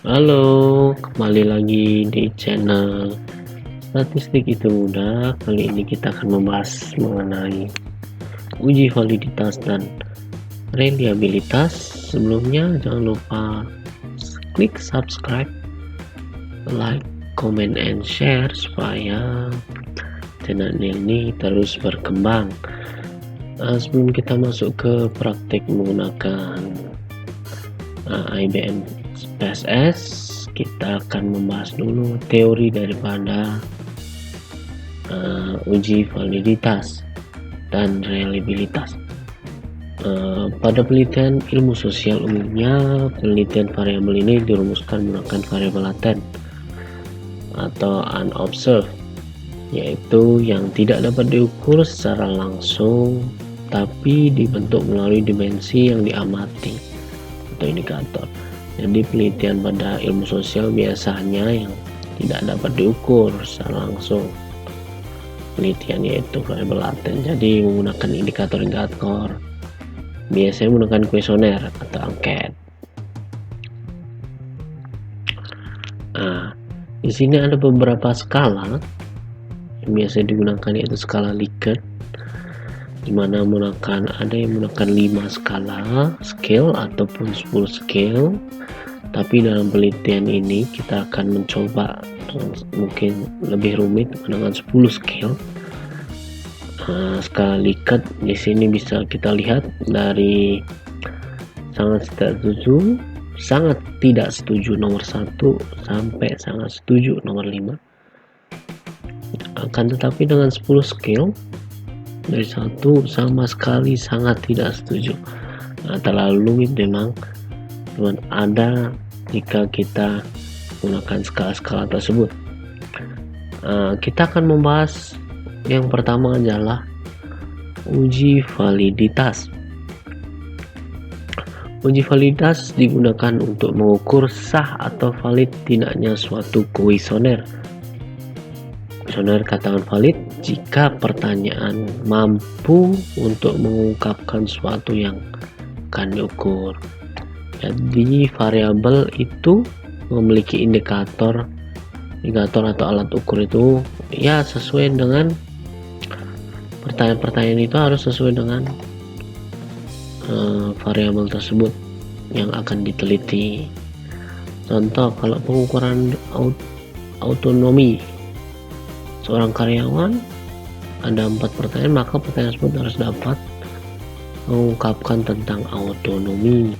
Halo, kembali lagi di channel Statistik Itu Mudah. Kali ini kita akan membahas mengenai uji validitas dan reliabilitas. Sebelumnya jangan lupa klik subscribe, like, comment, and share supaya channel ini terus berkembang. Sebelum kita masuk ke praktik menggunakan IBM PSS, kita akan membahas dulu teori daripada uji validitas dan reliabilitas. Pada penelitian ilmu sosial umumnya, penelitian variabel ini dirumuskan menggunakan variabel laten atau unobserved, yaitu yang tidak dapat diukur secara langsung tapi dibentuk melalui dimensi yang diamati atau indikator. Jadi penelitian pada ilmu sosial biasanya yang tidak dapat diukur secara langsung penelitian, yaitu variabel laten. Jadi menggunakan indikator-indikator, biasanya menggunakan kuesioner atau angket. Di sini ada beberapa skala yang biasa digunakan, yaitu skala Likert, dimana ada yang menggunakan 5 skala scale ataupun 10 scale. Tapi dalam penelitian ini kita akan mencoba mungkin lebih rumit dengan 10 scale. Skala Likert di sini bisa kita lihat dari sangat setuju, sangat tidak setuju nomor 1 sampai sangat setuju nomor 5. Akan tetapi dengan 10 scale dari 1 sama sekali sangat tidak setuju. Terlalu rumit memang, ada jika kita menggunakan skala-skala tersebut. Kita akan membahas yang pertama adalah uji validitas. Uji validitas digunakan untuk mengukur sah atau valid tidaknya suatu kuesioner. Kuesioner katakan valid jika pertanyaan mampu untuk mengungkapkan sesuatu yang akan diukur. Jadi variabel itu memiliki indikator atau alat ukur itu ya sesuai dengan pertanyaan-pertanyaan, itu harus sesuai dengan variabel tersebut yang akan diteliti. Contoh, kalau pengukuran autonomi seorang karyawan, ada 4 pertanyaan, maka pertanyaan tersebut harus dapat mengungkapkan tentang autonomi.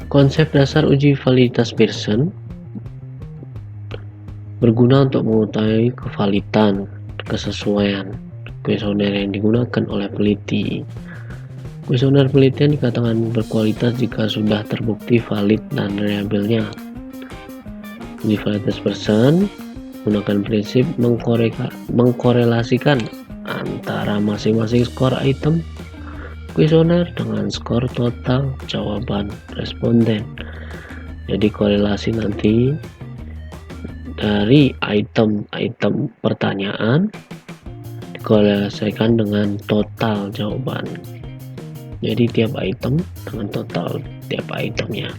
Konsep dasar uji validitas Pearson berguna untuk mengetahui kevalidan kesesuaian kuesioner yang digunakan oleh peneliti. Kuesioner penelitian dikatakan berkualitas jika sudah terbukti valid dan reliabelnya. Uji validitas Pearson menggunakan prinsip mengkorelasikan antara masing-masing skor item kuesioner dengan skor total jawaban responden. Jadi korelasi nanti dari item pertanyaan dikorelasikan dengan total jawaban. Jadi tiap item dengan total tiap itemnya.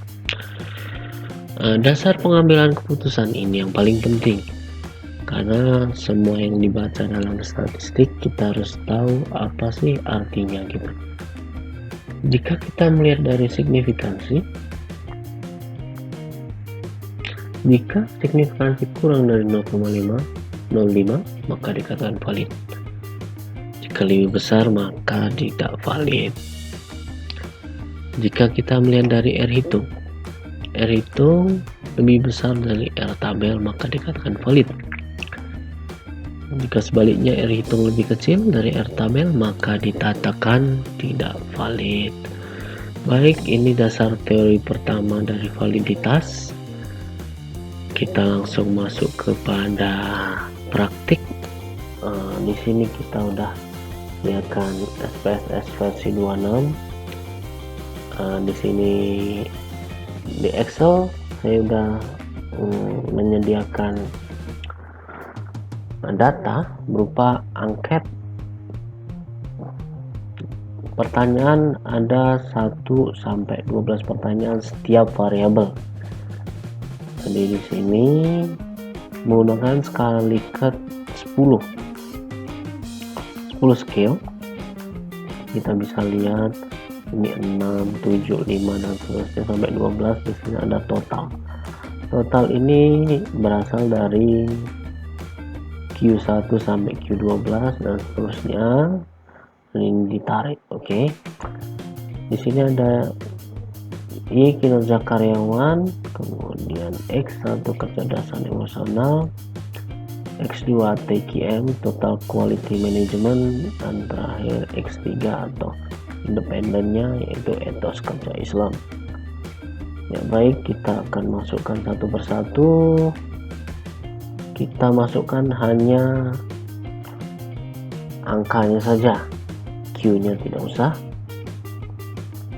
Dasar pengambilan keputusan ini yang paling penting, karena semua yang dibaca dalam statistik kita harus tahu apa sih artinya gitu. Jika kita melihat dari signifikansi, jika signifikansi kurang dari 0,05 maka dikatakan valid. Jika lebih besar maka tidak valid. Jika kita melihat dari R hitung lebih besar dari R tabel maka dikatakan valid. Jika sebaliknya R hitung lebih kecil dari R tabel maka dikatakan tidak valid. Baik, ini dasar teori pertama dari validitas. Kita langsung masuk kepada praktik. Di sini kita udah lihatkan SPSS versi 26. Di sini di Excel saya udah menyediakan data berupa angket pertanyaan ada 1 sampai 12 pertanyaan setiap variabel. Jadi di sini menggunakan skala Likert 10 scale. Kita bisa lihat ini 6, 7, 5 dan seterusnya sampai 12. Di sini ada total. Total ini berasal dari Q1 sampai Q12 dan seterusnya. Ini ditarik, oke. Di sini ada I kinerja karyawan, kemudian X1 kecerdasan emosional, X2 TQM total quality management, dan terakhir X3 atau independennya yaitu etos kerja Islam. Ya baik, kita akan masukkan satu persatu. Kita masukkan hanya angkanya saja, Q nya tidak usah.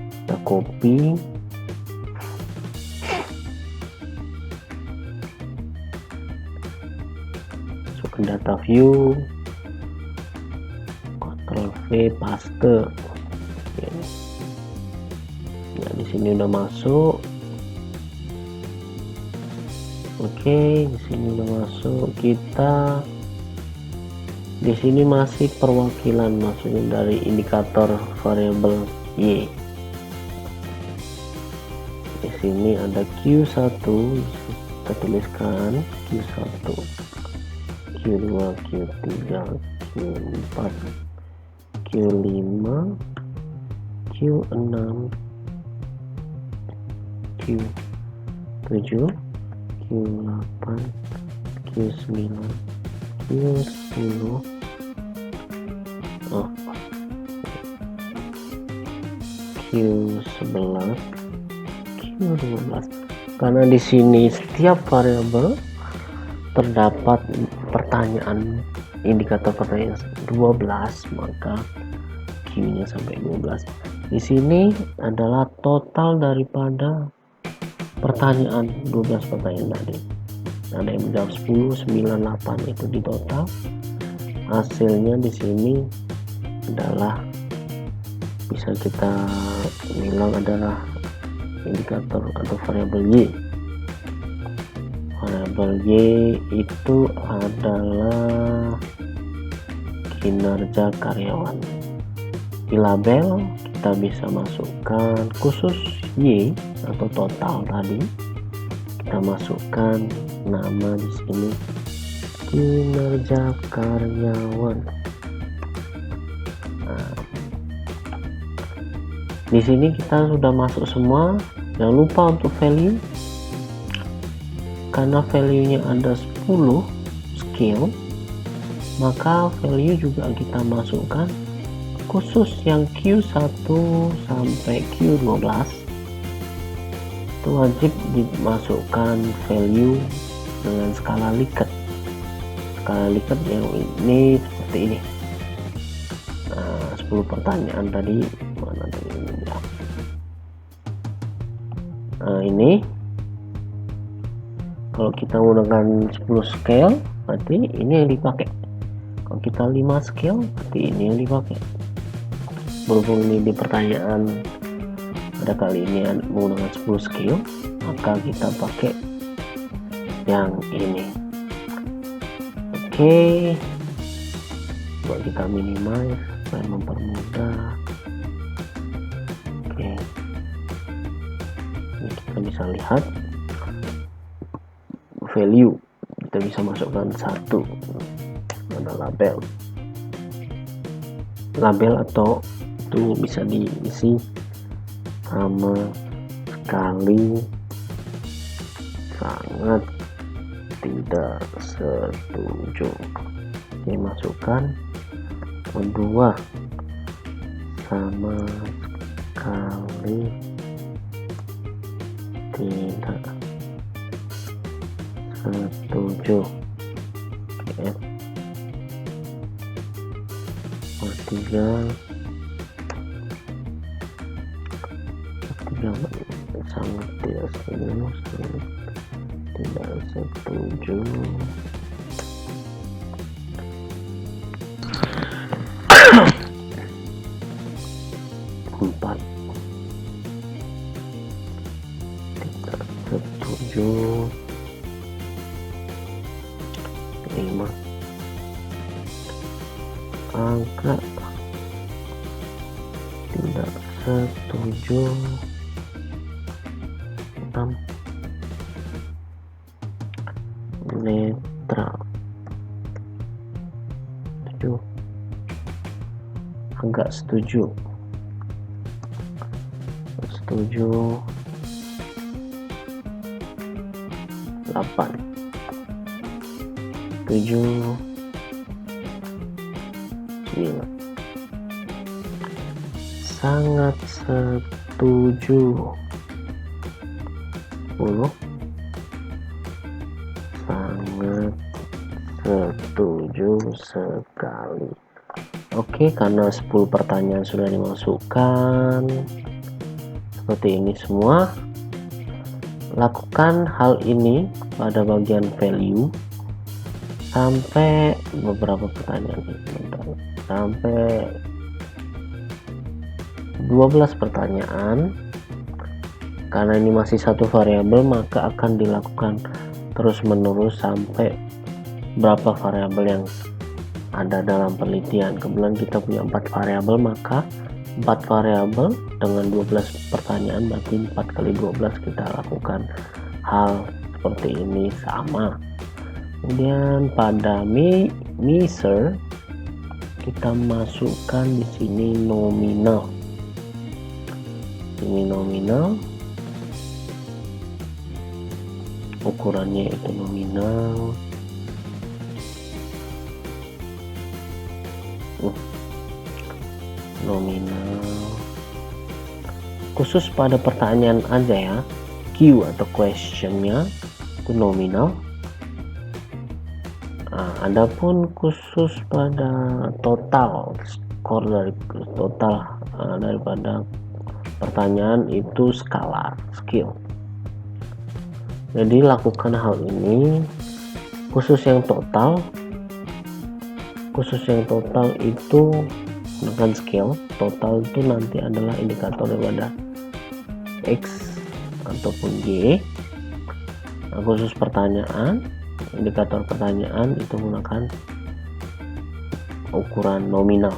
Kita copy, masukkan data view, Ctrl V, paste. Ya di sini udah masuk. Oke, di sini udah masuk. Kita di sini masih perwakilan, maksudnya dari indikator variabel Y. Di sini ada Q1, kita tuliskan Q1, Q2, Q3, Q4, Q5, Q6, Q7, Q8, Q9, Q10, Q11, Q12. Karena di sini setiap variabel terdapat pertanyaan, indikator pertanyaan 12, maka Q-nya sampai 12. Di sini adalah total daripada pertanyaan 12 pertanyaan tadi. Ada yang menjawab 10, 9, 8 itu di total. Hasilnya di sini adalah bisa kita bilang adalah indikator atau variabel Y. Variabel Y itu adalah kinerja karyawan. Di label kita bisa masukkan khusus Y atau total tadi, kita masukkan nama di sini kinerja karyawan. Nah, di sini kita sudah masuk semua. Jangan lupa untuk value, karena value nya ada 10 skill, maka value juga kita masukkan khusus yang Q1 sampai Q12 itu wajib dimasukkan value dengan skala Likert. Skala Likert yang ini seperti ini. Nah, 10 pertanyaan tadi mana tadi ya. Nah, ini kalau kita menggunakan 10 scale berarti ini yang dipakai. Kalau kita 5 scale berarti ini yang dipakai. Berhubung ini di pertanyaan pada kali ini menggunakan 10 skill, maka kita pakai yang ini. Oke, coba kita minimize supaya mempermudah. Oke, ini kita bisa lihat value, kita bisa masukkan satu, ada label atau itu bisa diisi sama sekali, sangat tidak setuju. Oke, masukkan kedua, sama sekali tidak setuju. Oke, ketiga sangat tidak setuju, tidak setuju. 4, tidak setuju 5, angka tidak setuju 6, netral 7, agak setuju 8, 7, 9, sangat setuju 10, sangat setuju sekali. Oke, karena 10 pertanyaan sudah dimasukkan seperti ini semua, lakukan hal ini pada bagian value sampai beberapa pertanyaan, sampai 12 pertanyaan. Karena ini masih satu variabel, maka akan dilakukan terus menerus sampai berapa variabel yang ada dalam penelitian. Kebetulan kita punya 4 variabel, maka 4 variabel dengan 12 pertanyaan, berarti 4 kali 12 kita lakukan hal seperti ini sama. Kemudian pada measure kita masukkan di sini nominal. Ini nominal, ukurannya itu nominal. Nominal khusus pada pertanyaan aja ya, Q atau questionnya itu nominal. Adapun khusus pada total skor dari total daripada pertanyaan itu skalar, skill. Jadi lakukan hal ini khusus yang total itu dengan skill. Total itu nanti adalah indikator daripada X ataupun Y. Nah, khusus pertanyaan, indikator pertanyaan itu menggunakan ukuran nominal.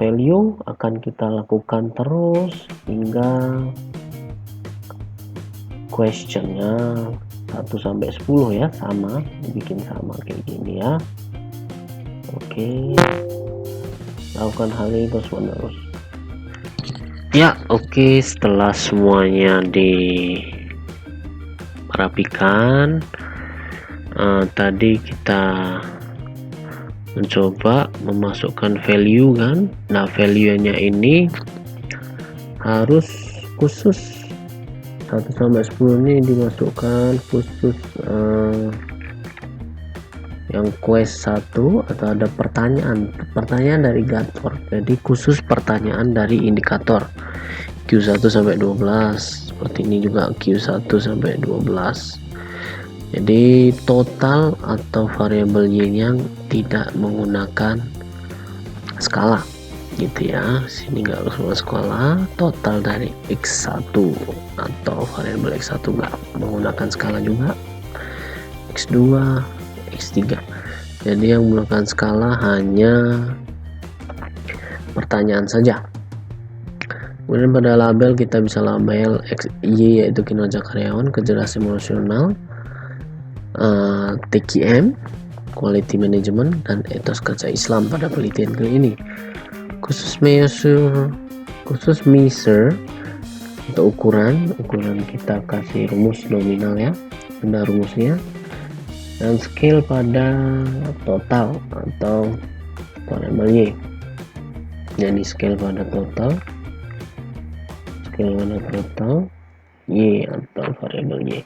Value akan kita lakukan terus hingga questionnya 1 sampai 10 ya, sama, dibikin sama kayak gini ya. Oke, lakukan hal ini terus menerus ya. Oke, setelah semuanya diperapikan, tadi kita mencoba memasukkan value kan. Nah, value-nya ini harus khusus 1 sampai 10 ini dimasukkan khusus yang quest 1 atau ada pertanyaan dari Gator. Jadi khusus pertanyaan dari indikator Q1 sampai 12. Seperti ini juga Q1 sampai 12. Jadi total atau variabel Y yang tidak menggunakan skala gitu ya. Sini nggak harus menggunakan skala. Total dari X1 atau variabel X1 nggak menggunakan skala juga. X2, X3. Jadi yang menggunakan skala hanya pertanyaan saja. Kemudian pada label kita bisa label Y yaitu kinerja karyawan, kecerdasan emosional, TQM, quality management, dan etos kerja Islam pada penelitian kali ini. Khusus measure untuk ukuran kita kasih rumus nominal ya, benda rumusnya, dan scale pada total atau variabel Y. Jadi scale pada total Y atau variabel Y.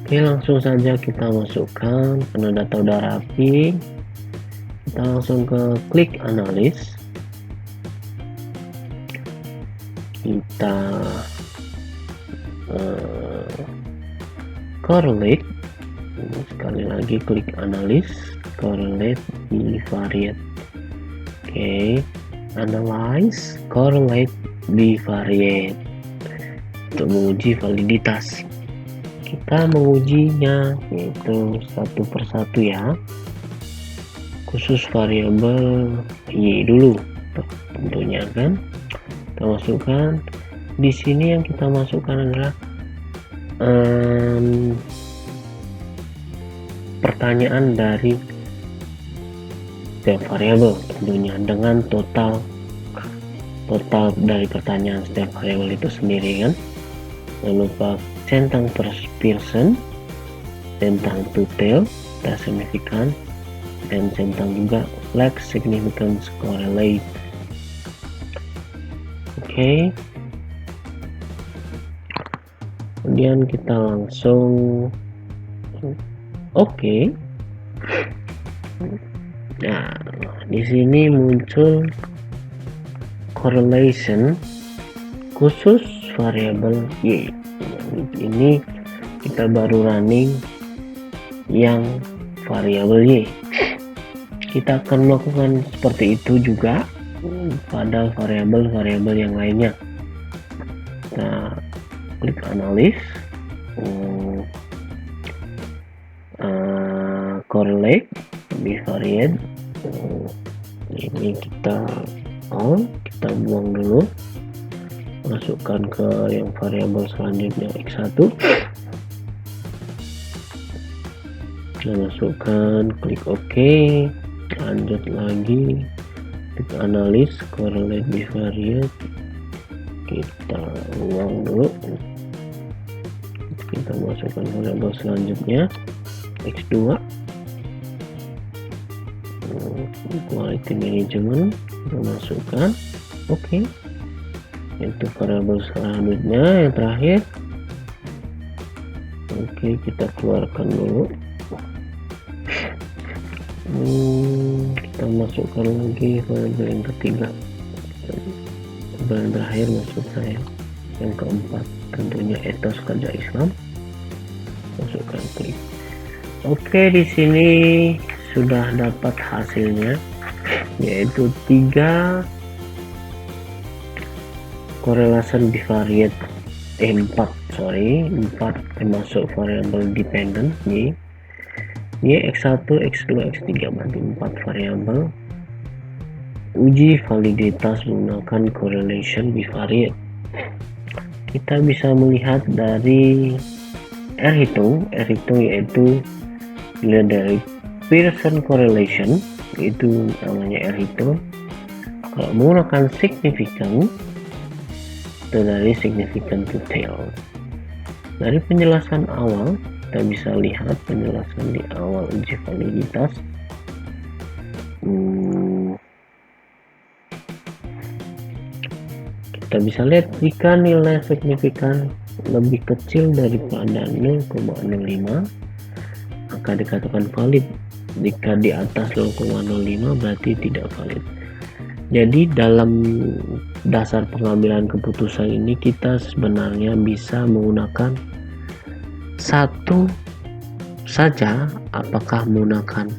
Oke, langsung saja kita masukkan karena data udah rapi. Kita langsung ke klik analis. Kita correlate. Sekali lagi klik analis, correlate, bivariate. Oke, analyze, correlate, bivariate. Untuk menguji validitas, kita mengujinya yaitu satu persatu ya. Khusus variabel y dulu tentunya kan. Kita masukkan di sini, yang kita masukkan adalah pertanyaan dari setiap variabel tentunya, dengan total dari pertanyaan setiap variabel itu sendiri kan. Jangan lupa centang per person, centang total, tak signifikan, dan centang juga like significance correlate. Oke. Kemudian kita langsung oke. Nah, di sini muncul correlation khusus variabel y. Ini kita baru running yang variabel y. Kita akan melakukan seperti itu juga pada variabel-variabel yang lainnya. Kita klik analis, correlate, bivariate. Ini kita buang dulu, masukkan ke yang variabel selanjutnya x1. Kita masukkan, klik OK, lanjut lagi, klik analis, correlate, bivariate. Kita buang dulu, kita masukkan variabel selanjutnya x2, quality management, kita masukkan OK. Itu variabel selanjutnya yang terakhir. Oke, kita keluarkan dulu. Kita masukkan lagi variabel yang ketiga, yang terakhir maksud saya, yang keempat tentunya etos kerja Islam. Masukkan, klik. Oke, di sini sudah dapat hasilnya, yaitu 3 correlation bivariate, 4 termasuk variabel dependent y, x1, x2, x3, berarti 4 variabel. Uji validitas menggunakan correlation bivariate. Kita bisa melihat dari R hitung yaitu dilihat dari Pearson correlation, itu namanya R hitung. Kalau menggunakan significant, itu dari significant to tail. Dari penjelasan awal kita bisa lihat penjelasan di awal uji validitas. Kita bisa lihat jika nilai signifikan lebih kecil daripada 0,05 maka dikatakan valid. Jika di atas 0,05 berarti tidak valid. Jadi dalam dasar pengambilan keputusan ini kita sebenarnya bisa menggunakan satu saja, apakah menggunakan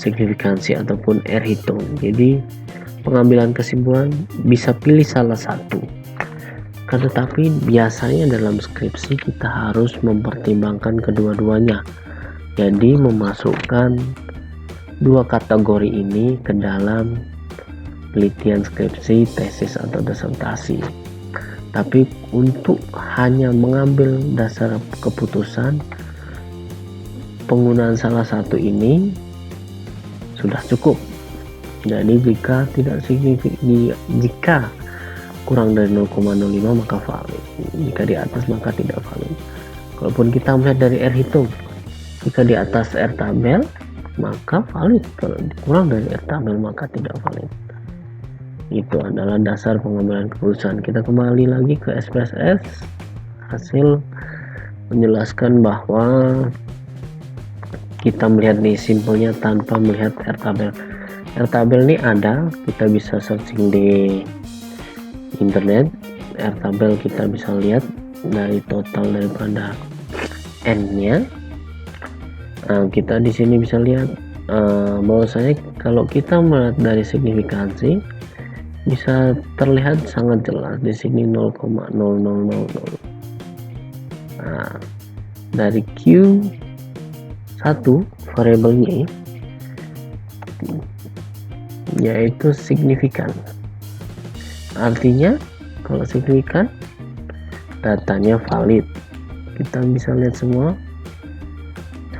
signifikansi ataupun R hitung. Jadi pengambilan kesimpulan bisa pilih salah satu. Tetapi biasanya dalam skripsi kita harus mempertimbangkan kedua-duanya. Jadi memasukkan dua kategori ini ke dalam penelitian skripsi, tesis atau disertasi. Tapi untuk hanya mengambil dasar keputusan, penggunaan salah satu ini sudah cukup. Jadi jika tidak signifikan, jika kurang dari 0,05 maka valid, jika di atas maka tidak valid. Kalaupun kita melihat dari R hitung, jika di atas R tabel maka valid, kalau kurang dari R tabel maka tidak valid. Itu adalah dasar pengambilan keputusan. Kita kembali lagi ke SPSS. Hasil menjelaskan bahwa kita melihat nih simpelnya tanpa melihat R tabel. R tabel ini ada, kita bisa searching di internet. R tabel kita bisa lihat dari total daripada N-nya. Kita di sini bisa lihat bahwasanya kalau kita melihat dari signifikansi, bisa terlihat sangat jelas di sini 0,0000. Nah, dari Q1 variabelnya yaitu signifikan. Artinya kalau signifikan datanya valid. Kita bisa lihat semua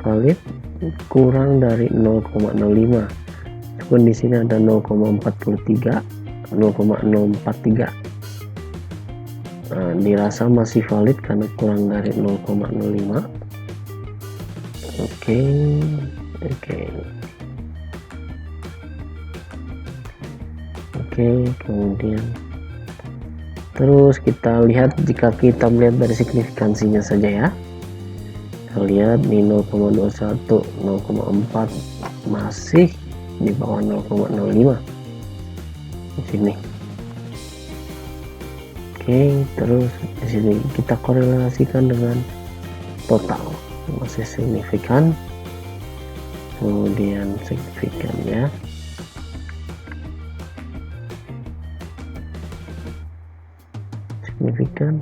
valid kurang dari 0,05. Meskipun di sini ada 0,43, 0,043. Nah, dirasa masih valid karena kurang dari 0,05. Oke. Kemudian terus kita lihat, jika kita melihat dari signifikansinya saja ya, kita lihat di 0,21, 0,4 masih di bawah 0,05 di sini. Oke, terus di sini kita korelasikan dengan total, masih signifikan, kemudian signifikan ya. Signifikan.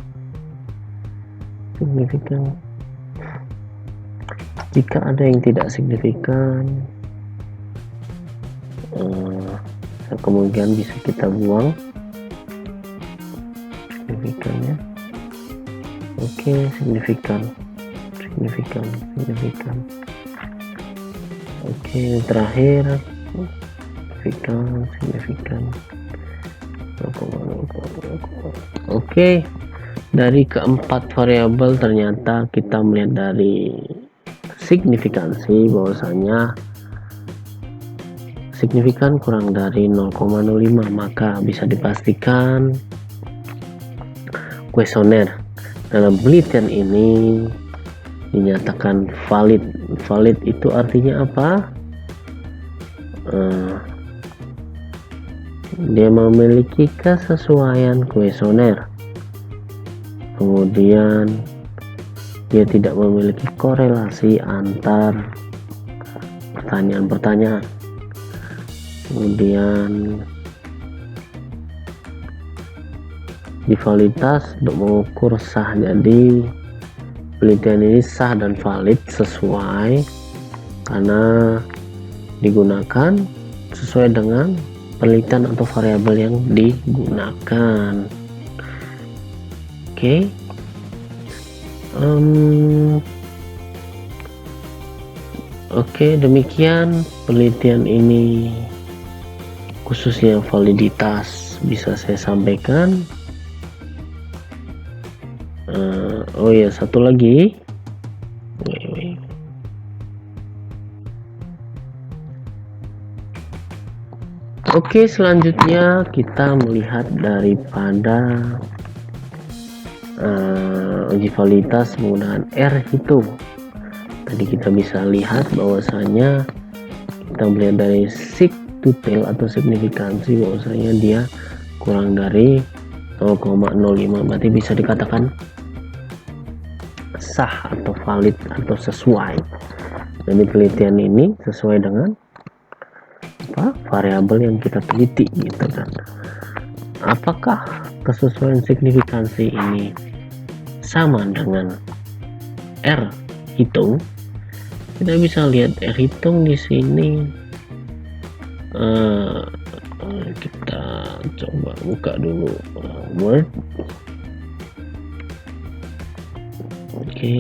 Jika ada yang tidak signifikan, kemungkinan bisa kita buang signifikannya. Oke, signifikan. Oke, yang terakhir signifikan. Oke, dari keempat variabel ternyata kita melihat dari signifikansi bahwasanya signifikan kurang dari 0,05, maka bisa dipastikan kuesioner dalam penelitian ini dinyatakan valid. Valid itu artinya apa? Dia memiliki kesesuaian kuesioner, kemudian dia tidak memiliki korelasi antar pertanyaan-pertanyaan, kemudian di validitas untuk mengukur sah. Jadi penelitian ini sah dan valid sesuai karena digunakan sesuai dengan penelitian atau variabel yang digunakan. Oke. Oke, demikian penelitian ini khususnya validitas bisa saya sampaikan. Oh ya, satu lagi. Oke, selanjutnya kita melihat daripada uji validitas menggunakan R hitung. Tadi kita bisa lihat bahwasanya kita melihat dari sig to tail atau signifikansi bahwasanya dia kurang dari 0,05, berarti bisa dikatakan sah atau valid atau sesuai. Jadi penelitian ini sesuai dengan variabel yang kita teliti gitu kan. Apakah kesesuaian signifikansi ini sama dengan R hitung? Kita bisa lihat R hitung di sini. Kita coba buka dulu Word. Oke.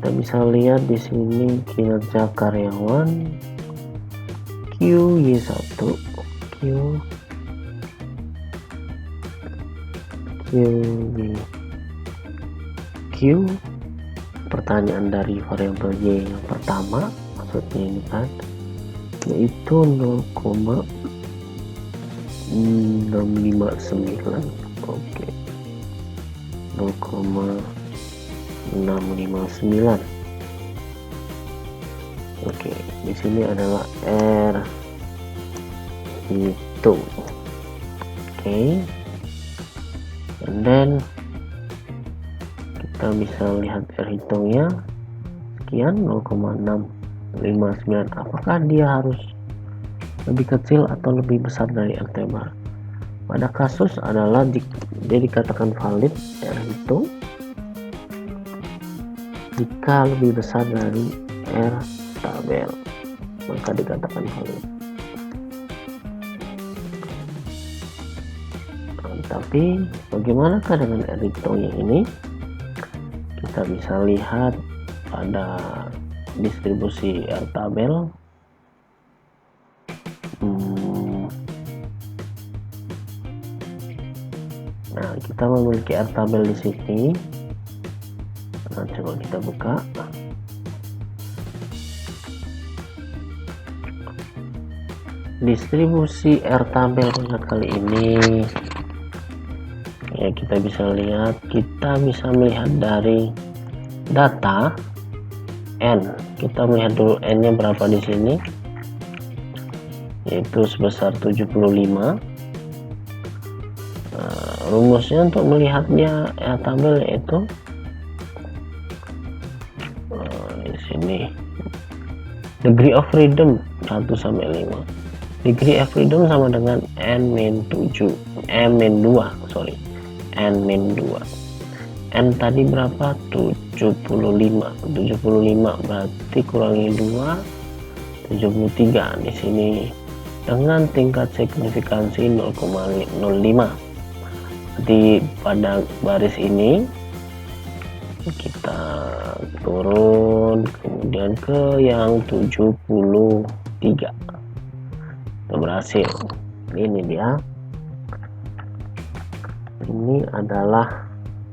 Kita bisa lihat di sini kinerja karyawan QY1, Q pertanyaan dari variabel Y yang pertama, maksudnya ini kan, yaitu 0,659. Oke, 0,659. Oke, di sini adalah R hitung. Oke, and then kita bisa lihat R hitungnya sekian 0,659. 59. Apakah dia harus lebih kecil atau lebih besar dari RT bar? Pada kasus adalah dia dikatakan valid R hitung jika lebih besar dari R tabel, maka dikatakan valid. Tapi bagaimanakah dengan R hitung yang ini? Kita bisa lihat pada distribusi R tabel. Nah, kita memiliki R tabel di sini. Nah, coba kita buka. Distribusi R tabel pada kali ini, ya kita bisa melihat dari data N. Kita melihat dulu N nya berapa di sini, yaitu sebesar 75. Rumusnya untuk melihatnya R tabel yaitu di sini degree of freedom 1 sampai 5. Degree of freedom sama dengan N-2, N tadi berapa? 75 berarti kurangi 2, 73 di sini dengan tingkat signifikansi 0,05. Jadi pada baris ini kita turun kemudian ke yang 73. Berhasil. Ini dia, ini adalah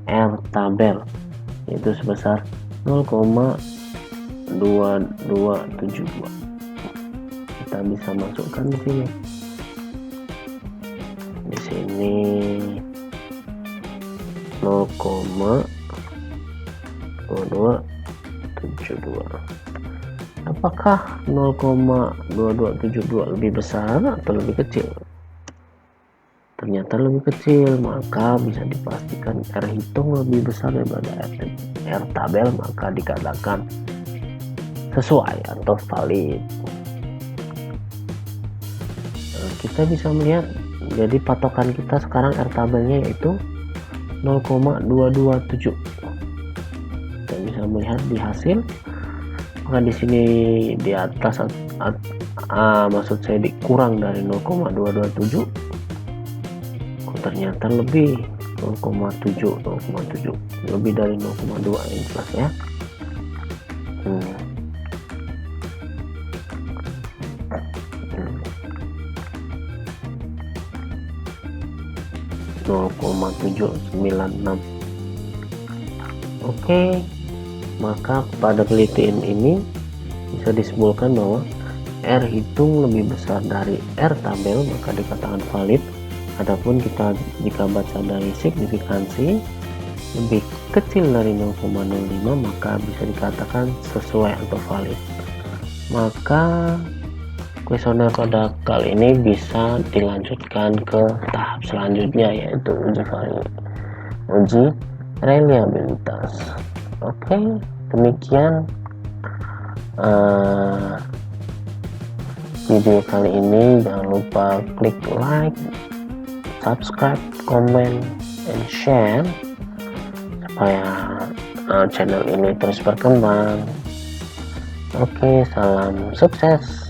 R tabel, yaitu sebesar 0,2272. Kita bisa masukkan di sini. Di sini 0,2272. Apakah 0,2272 lebih besar atau lebih kecil? Ternyata lebih kecil, maka bisa dipastikan R hitung lebih besar daripada R tabel, maka dikatakan sesuai atau valid. Nah, kita bisa melihat, jadi patokan kita sekarang R tabelnya yaitu 0,227. Kita bisa melihat di hasil. Maka di sini di atas maksud saya dikurang dari 0,227, ternyata lebih 0,7 lebih dari 0,2 yang jelas ya. 0,796. Oke. Maka pada penelitian ini bisa disimpulkan bahwa R hitung lebih besar dari R tabel, maka dikatakan valid. Adapun jika baca dari signifikansi lebih kecil dari 0,05, maka bisa dikatakan sesuai atau valid. Maka kuesioner pada kali ini bisa dilanjutkan ke tahap selanjutnya, yaitu uji reliabilitas. Oke, demikian video kali ini. Jangan lupa klik like, subscribe, comment, and share supaya channel ini terus berkembang. Oke, salam sukses.